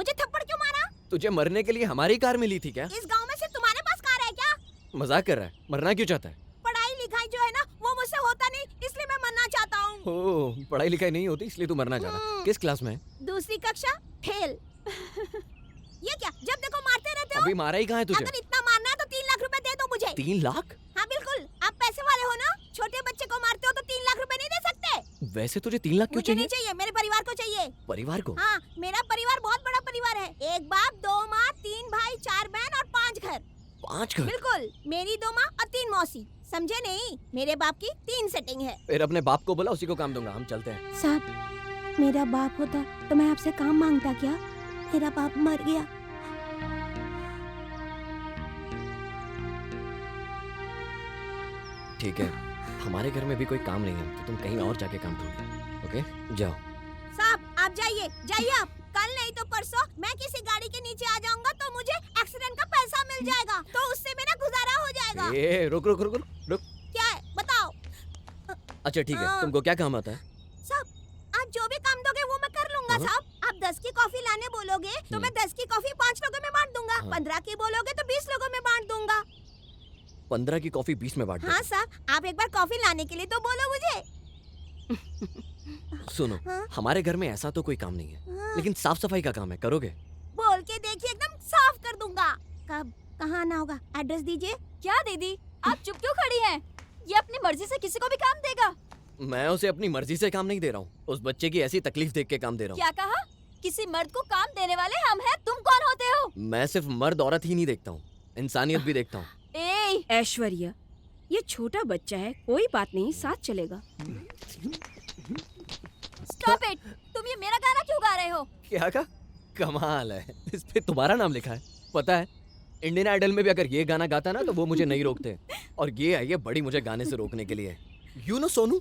मुझे थप्पड़ क्यों मारा? तुझे मरने के लिए हमारी कार मिली थी क्या? इस गांव में सिर्फ तुम्हारे पास कार है क्या? मजाक कर रहा है? मरना क्यों चाहता है? पढ़ाई लिखाई जो है ना वो मुझसे होता नहीं, इसलिए मैं मरना चाहता हूँ। ओह, पढ़ाई लिखाई नहीं होती इसलिए तू मरना चाहता है। किस क्लास में है? दूसरी कक्षा, फेल। ये क्या, जब देखो मारते रहते हो? अभी मारा ही कहाँ है तुझे? अगर इतना मारना है तो 3 लाख रुपए दे दो मुझे। 3 लाख? हाँ बिल्कुल, आप पैसे वाले हो ना? छोटे बच्चे को मारते हो तो 3 लाख रुपए नहीं दे सकते? वैसे तुझे 3 लाख क्यों मुझे नहीं चाहिए? चाहिए, मेरे परिवार को चाहिए। परिवार को? हाँ, मेरा परिवार बहुत बड़ा परिवार है। 1 बाप, 2 माँ, 3 भाई, 4 बहन और 5 घर। 5 घर? बिल्कुल, मेरी 2 माँ और 3 मौसी। समझे नहीं? मेरे बाप की 3 सेटिंग है। फिर अपने बाप को बोला, उसी को काम दूंगा। हम चलते हैं। साहब, मेरा बाप होता तो मैं आपसे काम मांगता क्या? मेरा बाप मर गया। ठीक है, हमारे घर में भी कोई काम नहीं है तो तुम कहीं और जाके काम ढूंढो। ओके, जाओ। साहब, आप जाइए, जाइए आप। कल नहीं तो परसों मैं किसी गाड़ी के नीचे आ जाऊंगा तो मुझे एक्सीडेंट का पैसा मिल जाएगा, तो उससे मेरा गुजारा हो जाएगा। रुक रुक रुक रुक रुक। क्या है, बताओ। अच्छा ठीक है, तुमको क्या काम आता है? साहब, आप जो भी काम दोगे वो मैं कर लूंगा साहब। आप 10 की कॉफी लाने बोलोगे तो मैं 10 की कॉफी 5 लोगों में बांट दूंगा। 15 की बोलोगे तो 20 लोगों में बांट दूंगा। 15 की कॉफी 20 में बांट दो। हाँ साहब, आप एक बार कॉफी लाने के लिए तो बोलो मुझे। सुनो, हमारे घर में ऐसा तो कोई काम नहीं है, लेकिन साफ सफाई का काम है। करोगे? बोल के देखिए, एकदम साफ कर दूंगा। कब, कहाँ आना होगा, एड्रेस दीजिए। क्या दीदी, आप चुप क्यों खड़ी हैं? ये अपनी मर्जी से किसी को भी काम देगा? मैं उसे अपनी मर्जी से काम नहीं दे रहा हूँ, उस बच्चे की ऐसी तकलीफ देख के काम दे रहा हूँ। क्या कहा? किसी मर्द को काम देने वाले हम हैं, तुम कौन होते हो? मैं सिर्फ मर्द औरत ही नहीं देखता हूँ, इंसानियत भी देखता हूँ। ऐश्वर्या, ये छोटा बच्चा है, कोई बात नहीं, साथ चलेगा। Stop it! तुम ये मेरा गाना क्यों गा रहे हो? क्या कहा? कमाल है, इस पे तुम्हारा नाम लिखा है। पता है, इंडियन आइडल में भी अगर ये गाना गाता ना तो वो मुझे नहीं रोकते, और ये आई है बड़ी मुझे गाने से रोकने के लिए। यू नो सोनू,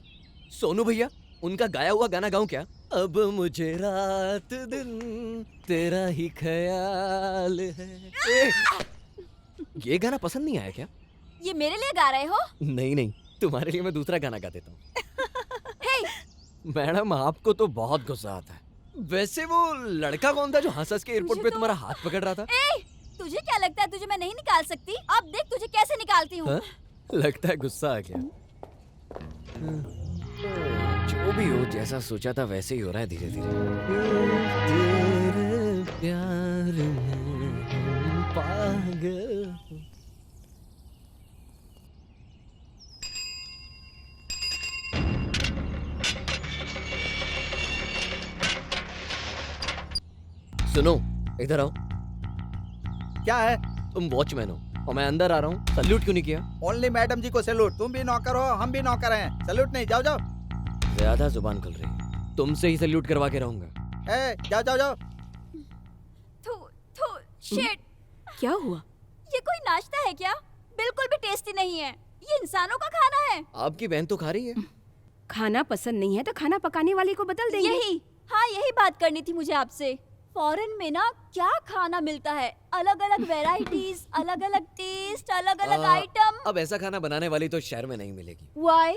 सोनू भैया, उनका गाया हुआ गाना गाऊं क्या? अब मुझे रात दिन तेरा ही ख्याल है। ये गाना पसंद नहीं आया क्या? ये मेरे लिए गा रहे हो? नहीं नहीं, तुम्हारे लिए मैं दूसरा गाना गा देता हूँ। मैडम, आपको तो बहुत गुस्सा आता है। वैसे वो लड़का कौन था जो हंस के एयरपोर्ट पे तुम्हारा हाथ पकड़ रहा था? तुझे क्या लगता है तुझे मैं नहीं निकाल सकती? अब देख तुझे कैसे निकालती हूँ। लगता है गुस्सा आ गया। जो भी हो, जैसा सोचा था वैसे ही हो रहा है धीरे धीरे। तेरे प्यार में पागल। सुनो, इधर आओ। क्या है? तुम वॉचमैन हो और मैं अंदर आ रहा हूँ, सल्यूट क्यों नहीं किया? ओनली मैडम जी को सैल्यूट। तुम भी नौकर हो, हम भी नौकर हैं। सैल्यूट नहीं, जाओ जाओ। ज्यादा जुबान खुल रही है, तुमसे ही सल्यूट करवा के रहूंगा। जाओ जाओ जाओ। शिट! क्या हुआ? ये कोई नाश्ता है क्या? बिल्कुल भी टेस्टी नहीं है। ये इंसानों का खाना है। आपकी बहन तो खा रही है। खाना पसंद नहीं है तो खाना पकाने वाली को बदल देंगे। यही बात करनी थी मुझे आपसे। फॉरेन में ना क्या खाना मिलता है, अलग अलग वेराइटीज, अलग अलग टेस्ट, अलग अलग आइटम। अब ऐसा खाना बनाने वाली तो शहर में नहीं मिलेगी। Why?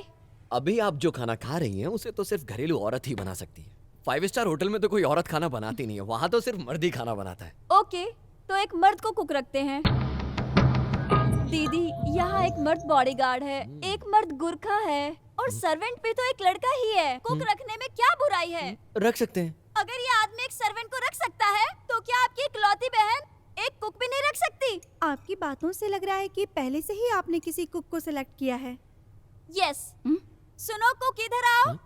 अभी आप जो खाना खा रही हैं उसे तो सिर्फ घरेलू औरत ही बना सकती है। 5 स्टार होटल में तो कोई औरत खाना बनाती नहीं है, वहाँ तो सिर्फ मर्द ही खाना बनाता है। ओके, तो एक मर्द को कुक रखते हैं। दीदी, यहाँ एक मर्द बॉडीगार्ड है, एक मर्द गुरखा है और सर्वेंट भी तो एक लड़का ही है। कुक रखने में क्या बुराई है? रख सकते हैं। अगर ये आदमी एक सर्वेंट को रख सकता है तो क्या आपकी इकलौती बहन एक कुक भी नहीं रख सकती? आपकी बातों से लग रहा है कि पहले से ही आपने किसी कुक को सिलेक्ट किया है। यस। सुनो कुक, इधर आओ।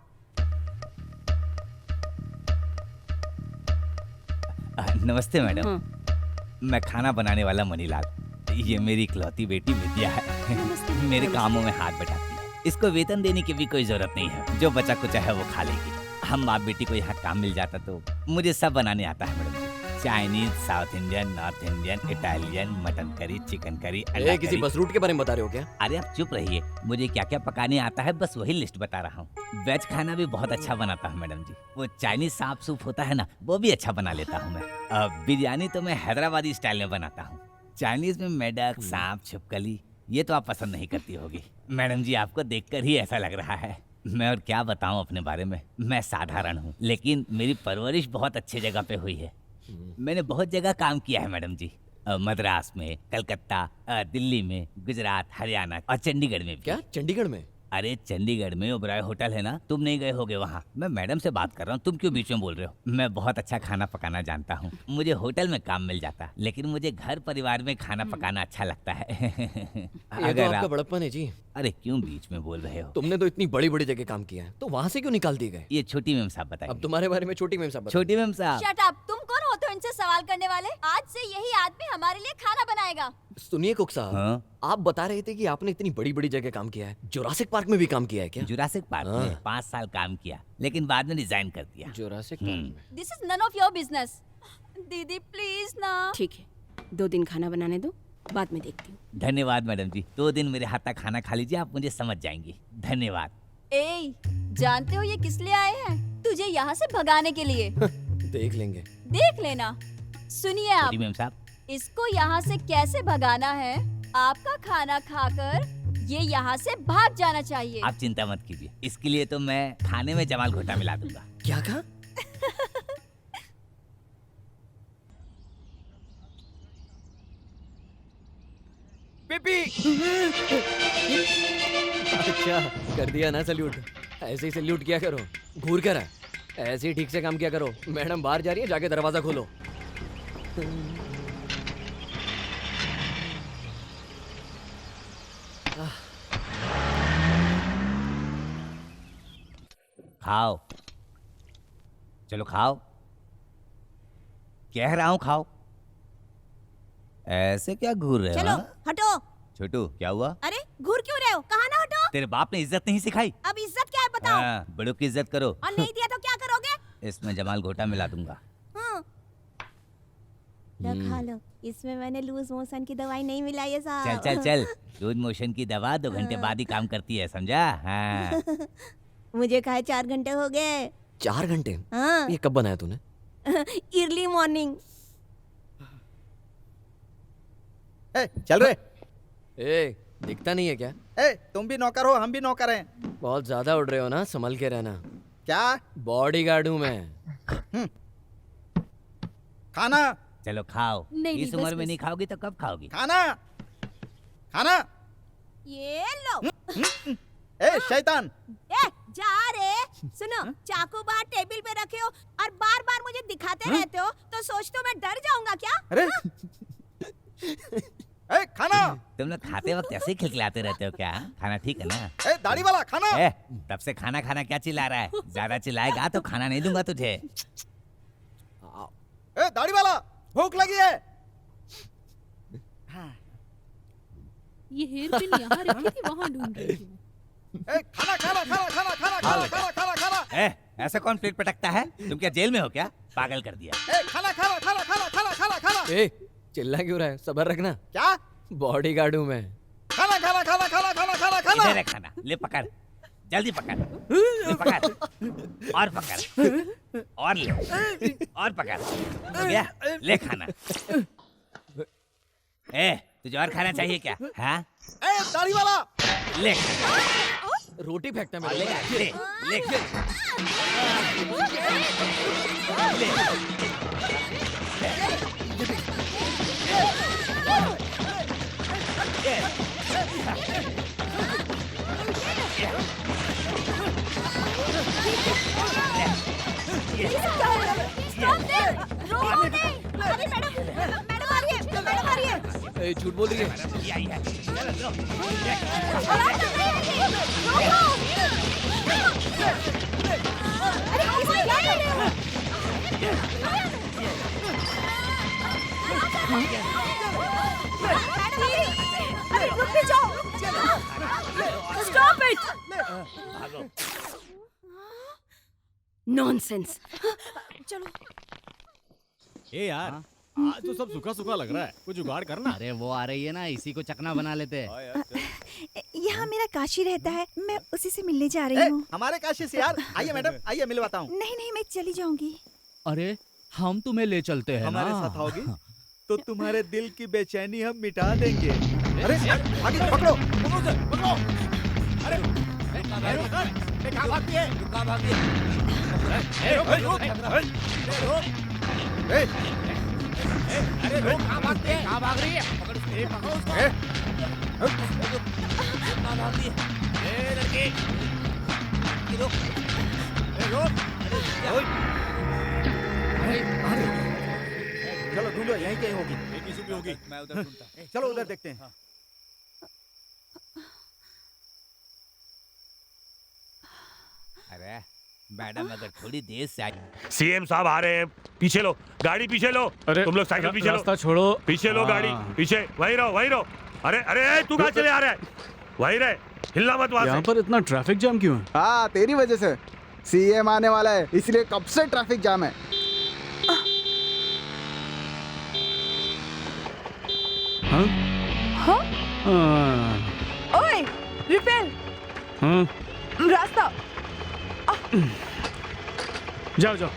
नमस्ते मैडम। मैं खाना बनाने वाला मनीलाल। ये मेरी इकलौती बेटी विद्या है। मेरे कामों में हाथ बटाती है। इसको वेतन देने की भी कोई जरूरत नहीं है, जो बचा कुछ है वो खा लेगी। हम बाप बेटी को यहाँ काम मिल जाता तो मुझे सब बनाने आता है madam. Chinese, south Indian, north Indian, Italian, mutton curry, chicken curry, अंडा किसी करी। बस रूट के बारे में बता रहे हो क्या? अरे आप चुप रहिए, मुझे क्या क्या पकाने आता है बस वही लिस्ट बता रहा हूँ। वेज खाना भी बहुत अच्छा बनाता हूँ मैडम जी। वो चाइनीज सांप सूप होता है ना, वो भी अच्छा बना लेता हूँ मैं। बिरयानी तो मैं हैदराबादी स्टाइल में बनाता हूँ। चाइनीज में मेढक, सांप, छिपकली, ये तो आप पसंद नहीं करती होगी। मैडम जी, आपको देखकर ही ऐसा लग रहा है। मैं और क्या बताऊं अपने बारे में। मैं साधारण हूँ, लेकिन मेरी परवरिश बहुत अच्छी जगह पे हुई है। मैंने बहुत जगह काम किया है मैडम जी। मद्रास में, कलकत्ता, दिल्ली में, गुजरात, हरियाणा और चंडीगढ़ में भी। क्या चंडीगढ़ में? अरे चंडीगढ़ में ओबराय होटल है ना, तुम नहीं गए होगे वहाँ। मैं मैडम से बात कर रहा हूँ, तुम क्यों बीच में बोल रहे हो? मैं बहुत अच्छा खाना पकाना जानता हूँ। मुझे होटल में काम मिल जाता, लेकिन मुझे घर परिवार में खाना पकाना अच्छा लगता है। ये तो अगर आपका आप... बड़प्पन है जी। अरे क्यों बीच में बोल रहे हो? तुमने तो इतनी बड़ी बड़ी जगह काम किया है, तो वहाँ से क्यों निकाल दिए गए? ये छोटी मैम साहब बताइए। अब तुम्हारे बारे में छोटी मैम साहब बताएं। छोटी मैम साहब। शट अप, तुम कौन होते हो इनसे सवाल करने वाले? आज से यही आदमी हमारे लिए खाना बनाएगा। सुनिए कुक साहब, हाँ? आप बता रहे थे कि आपने इतनी बड़ी बड़ी जगह काम किया है। जुरासिक पार्क में भी काम किया है क्या? जुरासिक पार्क में हाँ। 5 साल काम किया, लेकिन बाद में रिजाइन कर दिया। जुरासिक पार्क में? This is none of your business. दीदी प्लीज ना। ठीक है, 2 दिन खाना बनाने दो, बाद में देखती हूँ। धन्यवाद मैडम जी, 2 दिन मेरे हाथ का खाना खा लीजिए, आप मुझे समझ जाएंगी। धन्यवाद। ए, जानते हो ये किस लिए आए हैं? तुझे यहाँ से भगाने के लिए। देख लेंगे। देख लेना। सुनिए आप, छोटी मैम साहब, इसको यहाँ से कैसे भगाना है? आपका खाना खाकर ये यहाँ से भाग जाना चाहिए। आप चिंता मत कीजिए, इसके लिए तो मैं खाने में जमाल घोटा मिला दूंगा। क्या कहा? पिपी! अच्छा, कर दिया ना सल्यूट। ऐसे ही सल्यूट किया करो। घूर कर है, ऐसे ही ठीक से काम किया करो। मैडम बाहर जा रही है, जाके दरवाजा खोलो। खाओ, चलो खाओ, कह रहा हूँ खाओ। ऐसे क्या घूर रहे हो? चलो हाँ? हटो। छोटू क्या हुआ? अरे घूर क्यों रहे हो? कहा ना हटो। तेरे बाप ने इज्जत नहीं सिखाई? अब इज्जत क्या है बताओ? हाँ, बड़ों की इज्जत करो। और नहीं दिया तो क्या करोगे? इसमें जमाल घोटा मिला दूंगा। लो खा लो। इसमें मैंने लूज मोशन की दवाई नहीं मिलाई है चल साहब। चल चल, लूज मोशन की दवा 2 घंटे बाद ही काम करती है, समझा? हाँ। मुझे खाए 4 घंटे हो गए। 4 घंटे? हाँ। ये कब बनाया तूने? Early morning. चल रे। ए, दिखता नहीं है क्या? तुम भी नौकर हो, हम भी नौकर हैं। बहुत ज्यादा उड़ रहे हो ना, संभल के रहना। क्या? बॉडीगार्ड हूँ मैं। खाना चलो खाओ। नहीं, इस बस, उम्र में बस। नहीं खाओगी तो कब खाओगी? खाना खाना। ये लो। शैतान। जा रे। सुनो, चाकू बाहर टेबल पे रखे हो और बार बार मुझे दिखाते रहते हो, तो सोचते हो मैं डर जाऊंगा क्या? अरे खाना। तुम लोग खाते वक्त ऐसे ही खिलखिलाते रहते हो क्या? खाना ठीक है ना? दाढ़ी वाला खाना। तब से खाना खाना क्या चिल्ला रहा है? ज्यादा चिल्लाएगा तो खाना नहीं दूंगा तुझे। दाढ़ी वाला, भूख लगी है। ये हेयर पिन यहाँ रखी थी, वहाँ ढूंढ रही थी। खाना खाना खाना खाना खाना खाना खाना खाना खाना। ऐसा कौन प्लेट पटकता है? तुम क्या जेल में हो क्या? पागल कर दिया। खाना खाना खाना खाना खाना खाना खाना। ए, चिल्ला क्यों रहा है? सब्र रखना। क्या? बॉडीगार्ड हूँ मैं। खाना खाना खाना खाना खाना खाना खाना। इधर है खाना, ले पकड़, जल्दी पकड़, ले पकड़, और पकड़, और ले, और पकड़, हो गया? ले खाना। तुझे और खाना चाहिए क्या? हाँ? दाढ़ी वाला। ले रोटी फेंकता है और मेरे ले को। ले ले अरे मैडम आ रही है, मैडम आ रही है। ए, झूठ बोल रही है। अरे इसमें क्या कर रहे हो? अरे रुक भी जाओ। Stop it. नॉनसेंस। चलो। ए यार, आज तो सब सूखा सूखा लग रहा है, कुछ जुगाड़ करना। अरे वो आ रही है ना, इसी को चकना बना लेते हैं। यहाँ मेरा काशी रहता है, मैं उसी से मिलने जा रही हूँ। हमारे काशी से यार। आइए मैडम, आइए मिलवाता हूँ। नहीं नहीं, मैं चली जाऊंगी। अरे हम तुम्हें ले चलते हैं हमारे ना। साथ आओगी तो तुम्हारे दिल की बेचैनी हम मिटा देंगे। अरे आगे पकड़ो, पकड़ो। अरे कहाँ भागती है? अरे रोक, कहाँ भागते हैं? कहाँ भाग रही है? पकड़ उसको, पकड़ो उसको। कहाँ भाग रही है? लड़के, रोक। रोक। चलो ढूंढो, यहीं कहीं होगी। एक ही सुबह होगी। मैं उधर ढूंढता। चलो उधर देखते हैं। अरे मैडम अगर थोड़ी देर से आई। सीएम साहब आ रहे हैं, पीछे लो गाड़ी, पीछे लो। अरे तुम लोग साइकिल पीछे लो, रास्ता छोड़ो। पीछे लो गाड़ी, पीछे वहीं रहो, वहीं रहो। अरे अरे तू कहाँ चले आ रहा है? वहीं रहे, हिलना मत वहाँ यहाँ से। पर इतना ट्रैफिक जाम क्यों है? हाँ तेरी वजह से सीएम आने वाला है, इसलिए कब से ट्रैफिक जाम है। हाँ? हाँ? हाँ। ओए रिपेल हाँ? रास्ता जाओ जाओ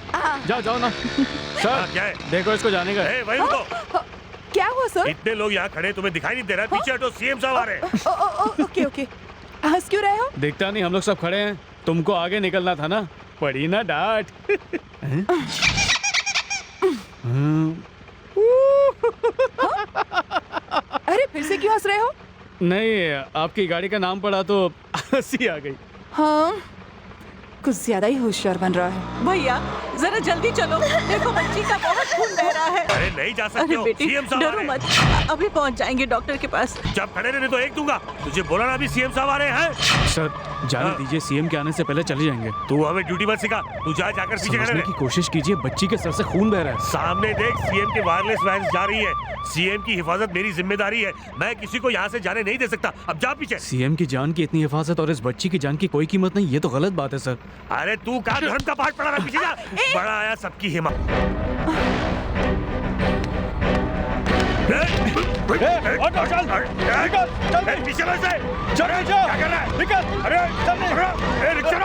जाओ जाओ ना। सर क्या है? देखो इसको जाने का है। वहीं रुको। क्या हुआ सर? इतने लोग यहाँ खड़े, तुम्हें दिखाई नहीं दे रहा? पीछे हटो, सीएम साहब आ रहे हैं। ओके ओके, हंस क्यों रहे हो? दिखता नहीं, हम लोग सब खड़े हैं। तुमको आगे निकलना था ना, पड़ी ना डांट। अरे फिर से क्यों हंस रहे हो? नहीं, आपकी गाड़ी का नाम पड़ा तो हंसी आ गई। हाँ कुछ ज्यादा ही होशियार बन रहा है। भैया जरा जल्दी चलो, देखो बच्ची का बहुत खून बह रहा है। अरे नहीं जा सकते हो, सीएम साहब आ डरो रहे मत, अभी पहुंच जाएंगे डॉक्टर के पास। हैं। जब खड़े रहने तो एक दूंगा। तुझे बोला ना अभी सीएम साहब आ रहे हैं। सर जाने दीजिए, सीएम के आने से पहले चले जाएंगे। तू हमें ड्यूटी मत सिखा, तू जाकर पीछे खड़े समझने रह। की कोशिश कीजिए, बच्ची के सर से खून बह रहा है। सामने देख, सीएम की वायरलेस वैन जा रही है। सीएम की हिफाजत मेरी जिम्मेदारी है, मैं किसी को यहाँ से जाने नहीं दे सकता। अब जा पीछे। सीएम की जान की इतनी हिफाजत और इस बच्ची की जान की कोई कीमत नहीं, ये तो गलत बात है सर। अरे तू कहाँ धर्म का पाठ पढ़ा रहा? पीछे जा। बड़ा आया सबकी हिम्मत। पीछे बस है। क्या कर रहा है? निकल। अरे रिक्शा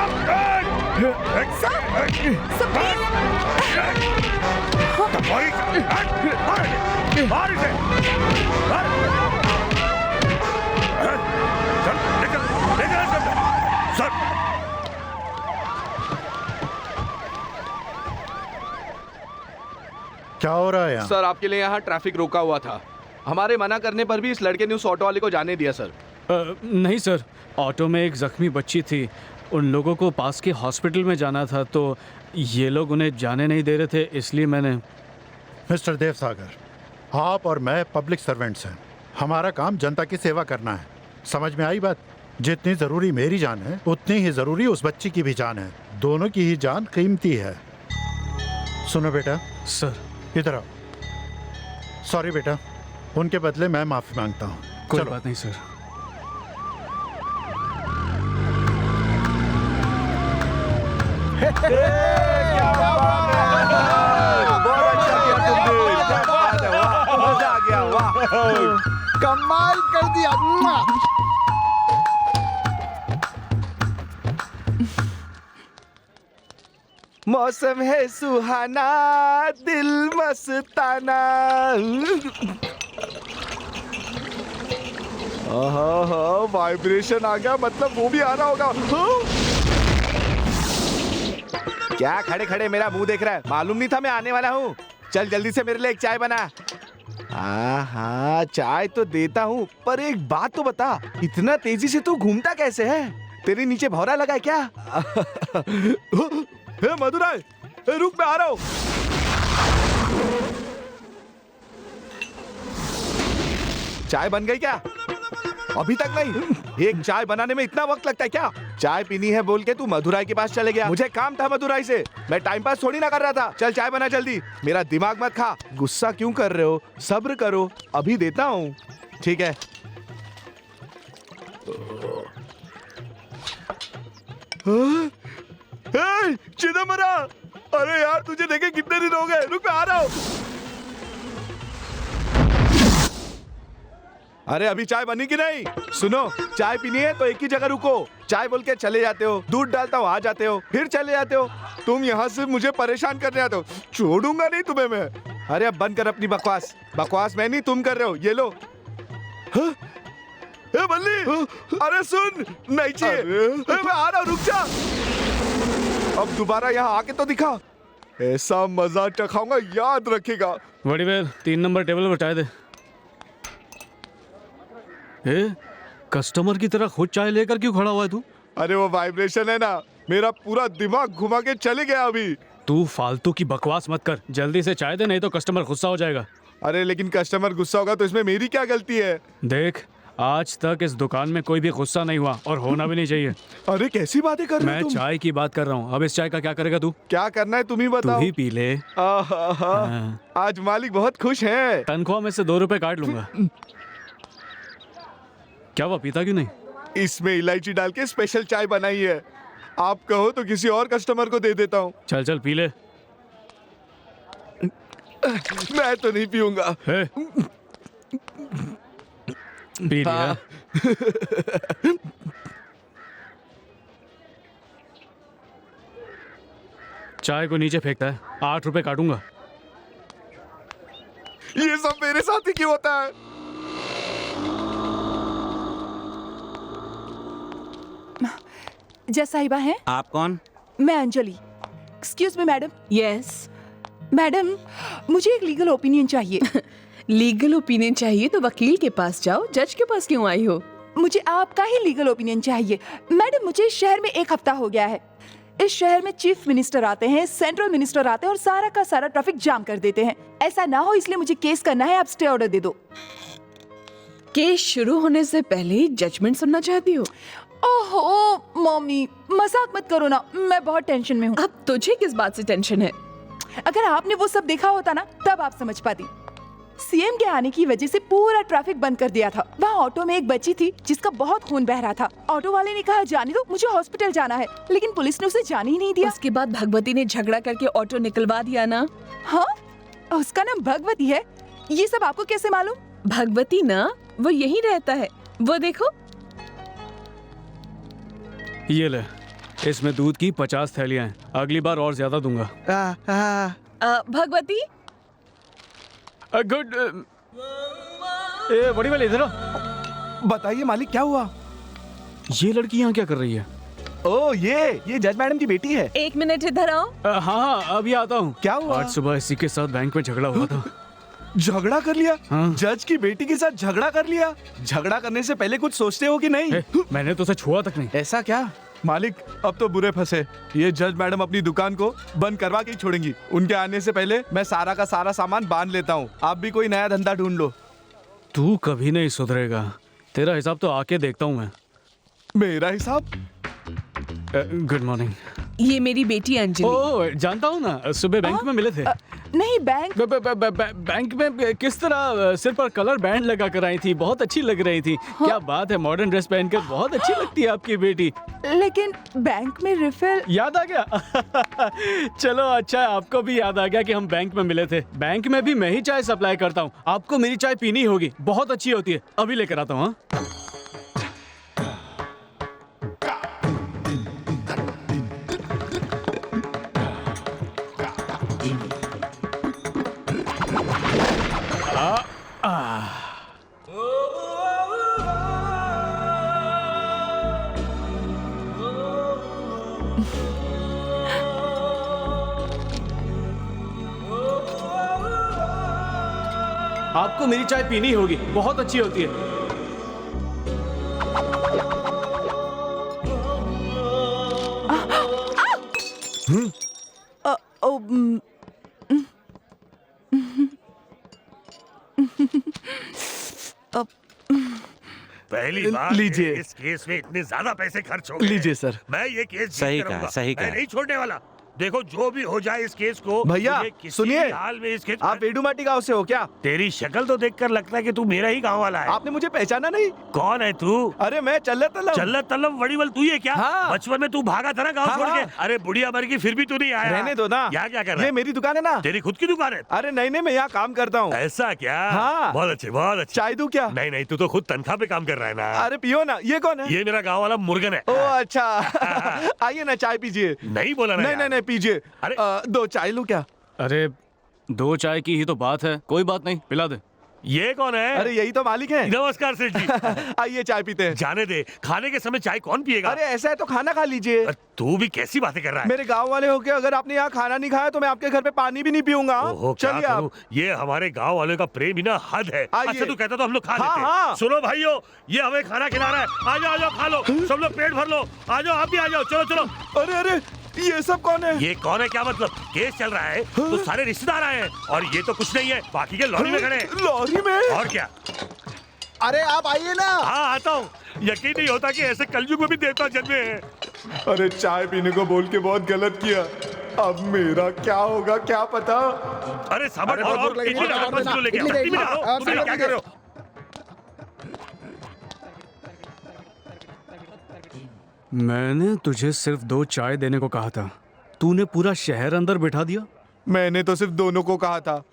क्या हो रहा है यहाँ? सर आपके लिए यहाँ ट्रैफिक रोका हुआ था। हमारे मना करने पर भी इस लड़के ने उस ऑटो वाले को जाने दिया सर। नहीं सर, ऑटो में एक जख्मी बच्ची थी, उन लोगों को पास के हॉस्पिटल में जाना था, तो ये लोग उन्हें जाने नहीं दे रहे थे, इसलिए मैंने। मिस्टर देवसागर, आप और मैं पब्लिक सर्वेंट्स हैं, हमारा काम जनता की सेवा करना है। समझ में आई बात? जितनी ज़रूरी मेरी जान है उतनी ही ज़रूरी उस बच्ची की भी जान है। दोनों की ही जान कीमती है। सुनो बेटा। सर इधर आओ। सॉरी बेटा, उनके बदले मैं माफ़ी मांगता हूँ। कोई बात नहीं सर। मजा आ गया, वाह कमाल कर दिया। मौसम है सुहाना, दिल मस्ताना। वाइब्रेशन आ गया, मतलब वो भी आ रहा होगा। क्या खड़े खड़े मेरा मुंह देख रहा है? मालूम नहीं था मैं आने वाला हूँ। चल जल्दी से मेरे लिए एक चाय बना। हाँ चाय तो देता हूँ, पर एक बात तो बता, इतना तेजी से तू घूमता कैसे है? तेरे नीचे भौरा लगा है क्या? हे मधुराय, रुक मैं आ रहा हूँ। चाय बन गई क्या? अभी तक नहीं? एक चाय बनाने में इतना वक्त लगता है क्या? चाय पीनी है बोल के तू मधुराई के पास चले गया। मुझे काम था मधुराई से, मैं टाइम पास थोड़ी ना कर रहा था। चल चाय बना जल्दी, मेरा दिमाग मत खा। गुस्सा क्यों कर रहे हो? सब्र करो, अभी देता हूँ। ठीक है। चिदम्बरा, अरे यार तुझे देखे कितने दिन हो गए। रुक मैं आ रहा हूँ। अरे अभी चाय बनी कि नहीं? सुनो, चाय पीनी है तो एक ही जगह रुको। चाय बोल के चले जाते हो, दूध डालता हो आ जाते हो, फिर चले जाते हो। तुम यहाँ से मुझे परेशान करने आते हो, छोड़ूंगा नहीं तुम्हें मैं। अरे अब बंद कर अपनी बकवास। बकवास मैं नहीं, तुम कर रहे हो। ये लो। हाँ? ए बल्ली, अरे सुन, नहीं चाहिए। मैं आ रहा हूँ, रुक जा। अब दोबारा यहाँ आके तो दिखा। ऐसा मजा चखाऊंगा, याद रखेगा। वडीवेल 3 नंबर टेबल पर चाय दे। कस्टमर की तरह खुद चाय लेकर क्यों खड़ा हुआ है तू? अरे वो वाइब्रेशन है ना, मेरा पूरा दिमाग घुमा के चले गया अभी। तू फालतू की बकवास मत कर, जल्दी से चाय दे, नहीं तो कस्टमर गुस्सा हो जाएगा। अरे लेकिन कस्टमर गुस्सा होगा तो इसमें मेरी क्या गलती है? देख, आज तक इस दुकान में कोई भी गुस्सा नहीं हुआ और होना भी नहीं चाहिए। अरे कैसी बातें कर रहे हो मैं तुम? चाय की बात कर रहा हूँ। अब इस चाय का क्या करेगा तू? क्या करना है तुम ही बताओ। तू ही पी ले। हाँ। आज मालिक बहुत खुश है। तनख्वाह में से 2 रुपए काट लूंगा। क्या वो पीता क्यों नहीं? इसमें इलायची डाल के स्पेशल चाय बनाई है, आप कहो तो किसी और कस्टमर को दे देता हूँ। चल चल पी ले। मैं तो नहीं पीऊंगा। पी लिया। चाय को नीचे फेंकता है, 8 रुपए काटूंगा। ये सब मेरे साथ ही क्यों होता है? जय साहिबा हैं? आप कौन? मैं Anjali. Excuse me madam. Yes madam, मुझे एक लीगल ओपिनियन चाहिए। लीगल ओपिनियन चाहिए तो वकील के पास जाओ, जज के पास क्यों आई हो? मुझे आपका ही लीगल ओपिनियन चाहिए। मैडम, मुझे इस शहर में 1 हफ्ता हो गया है। इस शहर में चीफ मिनिस्टर आते हैं, सेंट्रल मिनिस्टर आते हैं और सारा का सारा ट्रैफिक जाम कर देते हैं। ऐसा ना हो इसलिए मुझे केस करना है, आप स्टे ऑर्डर दे दो। केस शुरू होने से पहले ही जजमेंट सुनना चाहती हो? ओहो मम्मी, मजाक मत करो ना, मैं बहुत टेंशन में हूँ। अब तुझे किस बात से टेंशन है? अगर आपने वो सब देखा होता ना तब आप समझ पाती। सीएम के आने की वजह से पूरा ट्रैफिक बंद कर दिया था। वहाँ ऑटो में एक बच्ची थी जिसका बहुत खून बह रहा था। ऑटो वाले ने कहा जाने दो, मुझे हॉस्पिटल जाना है, लेकिन पुलिस ने उसे जाने ही नहीं दिया। उसके बाद भगवती ने झगड़ा करके ऑटो निकलवा दिया ना? हाँ, उसका नाम भगवती है। ये सब आपको कैसे मालूम? भगवती ना, वो यहीं रहता है, वो देखो। ये ले, इसमें दूध की 50 थैलियां हैं, अगली बार और ज्यादा दूंगा। भगवती गुड। ए बड़ी वाली इधर आओ। बताइए मालिक, क्या हुआ? ये लड़की यहाँ क्या कर रही है? ओ ये जज मैडम की बेटी है। 1 मिनट इधर आओ। हाँ अभी आता हूँ। क्या हुआ? आज सुबह इसी के साथ बैंक में झगड़ा हुआ था। झगड़ा कर लिया? हाँ। जज की बेटी के साथ झगड़ा कर लिया? झगड़ा करने से पहले कुछ सोचते हो कि नहीं? मैंने तो उसे छुआ तक नहीं। ऐसा क्या? मालिक, अब तो बुरे फंसे। ये जज मैडम अपनी दुकान को बंद करवा के ही छोड़ेंगी। उनके आने से पहले मैं सारा का सारा सामान बांध लेता हूँ। आप भी कोई नया धंधा ढूंढ लो। तू कभी नहीं सुधरेगा, तेरा हिसाब तो आके देखता हूँ मैं। मेरा हिसाब? Good morning. ये मेरी बेटी अंजलि। ओ जानता हूँ ना, सुबह बैंक में मिले थे। नहीं, बैंक बैंक में किस तरह सिर पर कलर बैंड लगा कर आई थी, बहुत अच्छी लग रही थी। हाँ? क्या बात है, मॉडर्न ड्रेस पहनकर बहुत अच्छी लगती है आपकी बेटी। लेकिन बैंक में रिफिल। याद आ गया? चलो अच्छा है, आपको भी याद आ गया कि हम बैंक में मिले थे। बैंक में भी मैं ही चाय सप्लाई करता हूँ, आपको मेरी चाय पीनी होगी, बहुत अच्छी होती है। अभी लेकर आता हूँ। आपको मेरी चाय पीनी होगी, बहुत अच्छी होती है। पहली बार लीजिए। इस केस में इतने ज्यादा पैसे खर्च हो गए। लीजिए सर। मैं ये केस जीत सही कर कहा, रहूंगा। सही मैं कहा। नहीं छोड़ने वाला। देखो जो भी हो जाए इस केस को, भैया मुझे किसी सुनिए, भी हाल में इस केस। आप वेडुमाटी गांव से हो क्या? तेरी शक्ल तो देखकर लगता है कि तू मेरा ही गांव वाला है। आपने मुझे पहचाना नहीं? कौन है तू? अरे मैं चल्लत तलब। चल्लत तलब वड़ीवल तू है क्या? हाँ। बचपन में तू भागा था ना गांव हाँ, छोड़ हाँ। के। अरे बुढ़िया मर गई फिर भी तू नहीं आया। रहने दो ना। यहाँ क्या कर रहा ये है? मेरी दुकान है ना। तेरी खुद की दुकान है? अरे नहीं, मैं यहाँ काम करता हूँ। ऐसा क्या? हाँ। बहुत अच्छे, बहुत अच्छे। चाय दूं क्या? नहीं, तू तो खुद तनख्वाह पे काम कर रहा है ना। अरे पियो ना। ये कौन है? ये मेरा गाँव वाला मुर्गन है। ओ अच्छा। आइए ना, चाय पीजिए। नहीं बोला ना यार। नहीं पीजिए। अरे 2 चाय लूं क्या? अरे 2 चाय की ही तो बात है, कोई बात नहीं, पिला दे। ये कौन है? अरे यही तो मालिक है। नमस्कार सेठ जी। आइए चाय पीते हैं। जाने दे, खाने के समय चाय कौन पिएगा? अरे ऐसा है तो खाना खा लीजिए। तू भी कैसी बातें कर रहा है? मेरे गांव वाले होके अगर आपने यहाँ खाना नहीं खाया तो मैं आपके घर पे पानी भी नहीं पीऊंगा। ओहो, क्या चलिए आप। करूं? ये हमारे गांव वालों का प्रेम ही ना हद है। आइए। अच्छा तू कहता तो हम लोग खा हाँ, लेते। हाँ। सुनो भाइयों, ये हमें खाना खिला रहा है। आ जाओ खा लो, सब लोग पेट भर लो। आ जाओ, आप भी आ जाओ, चलो चलो। अरे अरे ये सब कौन है? ये कौन है क्या मतलब? केस चल रहा है तो सारे रिश्तेदार आए हैं और ये तो कुछ नहीं है, बाकी के लॉरी में खड़े हैं। लॉरी में? और क्या? अरे आप आइए ना। हाँ आता हूँ। यकीन नहीं होता कि ऐसे कलयुग में भी देवता जन्मे हैं। अरे चाय पीने को बोल के बहुत गलत किया। अब मेरा क्या होगा क्या पता। अरे सामान और इडली का 5 किलो लेके आओ। इडली में डालो। तुम क्या कर रहे हो? मैंने तुझे सिर्फ 2 चाय देने को कहा था, तूने पूरा शहर अंदर बिठा दिया। मैंने तो सिर्फ दोनों को कहा था,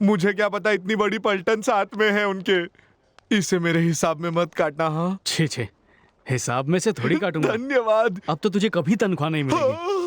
मुझे क्या पता इतनी बड़ी पलटन साथ में है उनके। इसे मेरे हिसाब में मत काटना। हाँ छे हिसाब में से थोड़ी काटूंगा। धन्यवाद। अब तो तुझे कभी तनख्वाह नहीं मिलेगी।